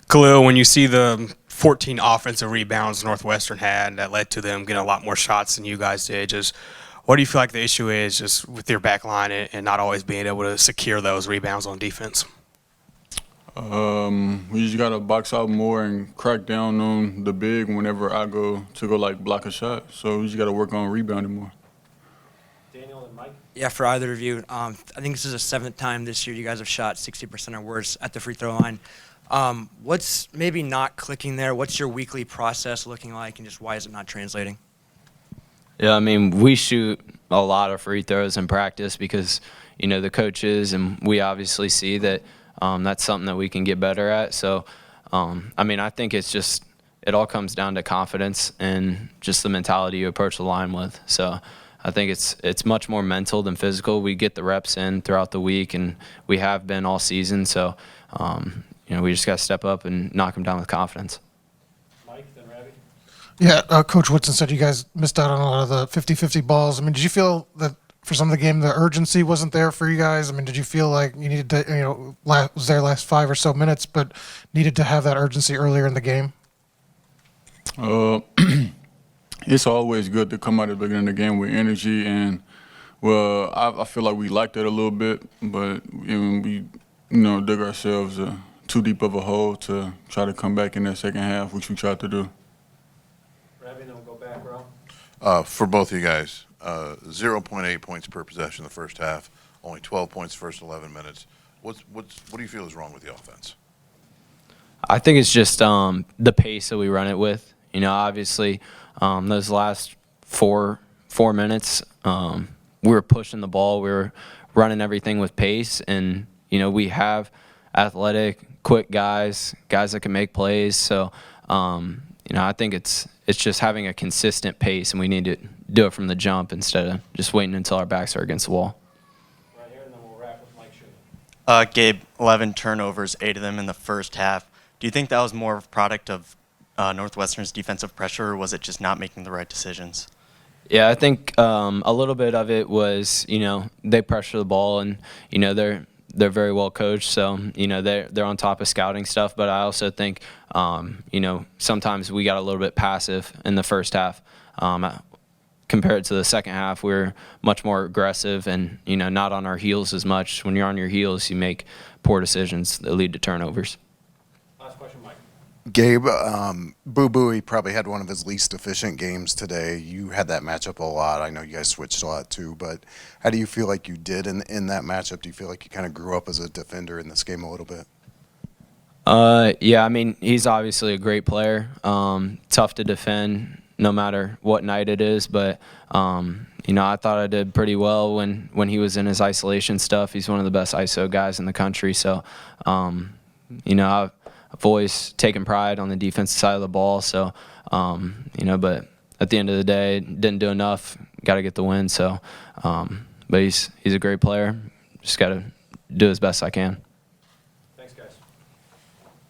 Kel'el, when you see the 14 offensive rebounds Northwestern had that led to them getting a lot more shots than you guys did, just what do you feel like the issue is just with your back line and not always being able to secure those rebounds on defense? We just gotta box out more and crack down on the big whenever I go like block a shot. So we just gotta work on rebounding more. Daniel and Mike? Yeah, for either of you, I think this is the seventh time this year you guys have shot 60% or worse at the free throw line. What's maybe not clicking there? What's your weekly process looking like, and just why is it not translating? Yeah, I mean, we shoot a lot of free throws in practice because, the coaches and we obviously see that that's something that we can get better at. So, I think it all comes down to confidence and just the mentality you approach the line with. So I think it's much more mental than physical. We get the reps in throughout the week, and we have been all season. So, we just got to step up and knock them down with confidence. Mike, then Ravi? Yeah, Coach Woodson said you guys missed out on a lot of the 50-50 balls. I mean, did you feel that for some of the game the urgency wasn't there for you guys? I mean, did you feel like you needed to, was there last 5 or so minutes, but needed to have that urgency earlier in the game? It's always good to come out at the beginning of the game with energy, and I feel like we liked it a little bit, but we dug ourselves too deep of a hole to try to come back in that second half, which we tried to do. Ravi, then we'll go back row. For both of you guys, 0.8 points per possession the first half, only 12 points the first 11 minutes. What do you feel is wrong with the offense? I think it's just the pace that we run it with. Obviously, those last four minutes, we were pushing the ball. We were running everything with pace, and we have athletic, quick guys that can make plays. So, I think it's just having a consistent pace, and we need to do it from the jump instead of just waiting until our backs are against the wall. Right here, and then we'll wrap with Mike Schumann. Gabe, 11 turnovers, 8 of them in the first half. Do you think that was more of a product of Northwestern's defensive pressure, or was it just not making the right decisions? Yeah, I think a little bit of it was, they pressure the ball, and they're very well coached, so they're on top of scouting stuff. But I also think sometimes we got a little bit passive in the first half. Compared to the second half, we were much more aggressive and not on our heels as much. When you're on your heels, you make poor decisions that lead to turnovers. Last question, Mike. Gabe, Boo Buie probably had one of his least efficient games today. You had that matchup a lot. I know you guys switched a lot too, but how do you feel like you did in that matchup? Do you feel like you kind of grew up as a defender in this game a little bit? Yeah, he's obviously a great player. Tough to defend no matter what night it is, but I thought I did pretty well when he was in his isolation stuff. He's one of the best ISO guys in the country, so I've always taken pride on the defensive side of the ball. So, but at the end of the day, didn't do enough. Got to get the win. So, but he's a great player. Just got to do as best I can.